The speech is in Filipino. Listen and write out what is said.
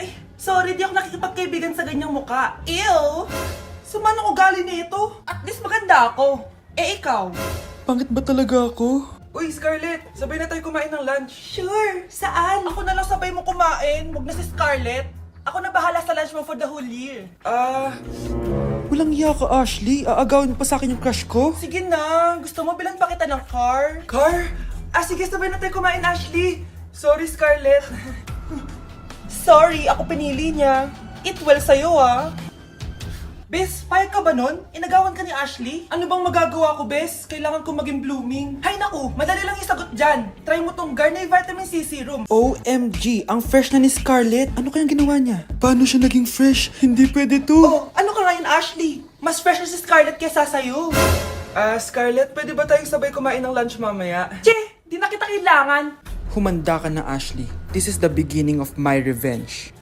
Ay, sorry, di ako nakikipagkaibigan sa ganyang muka. Ew! Sama ng ugali nito. At least maganda ako. Eh, ikaw? Pangit ba talaga ako? Uy, Scarlett, sabay na tayo kumain ng lunch. Sure, saan? Ako na lang sabay mo kumain, wag na si Scarlett. Ako na bahala sa lunch mo for the whole year. Walang iya ka, Ashley. Aagawin mo pa sa akin yung crush ko? Sige na, gusto mo bilan pa kita ng car? Car? Sige, sabay na tayo kumain, Ashley. Sorry, Scarlett. Sorry, ako pinili niya. Eat well sa'yo, Bes, payag ka ba nun? Inagawan ka ni Ashley? Ano bang magagawa ko, Bes? Kailangan ko maging blooming. Hay naku, madali lang isagot dyan. Try mo tong Garnier Vitamin C Serum. OMG, ang fresh na ni Scarlett. Ano kayang ginawa niya? Paano siya naging fresh? Hindi pwede to. Oh, ano ka ngayon, Ashley? Mas fresh na si Scarlett kesa sa'yo. Scarlett, pwede ba tayong sabay kumain ng lunch mamaya? Che, di na kita kailangan. Humanda ka na, Ashley. This is the beginning of my revenge.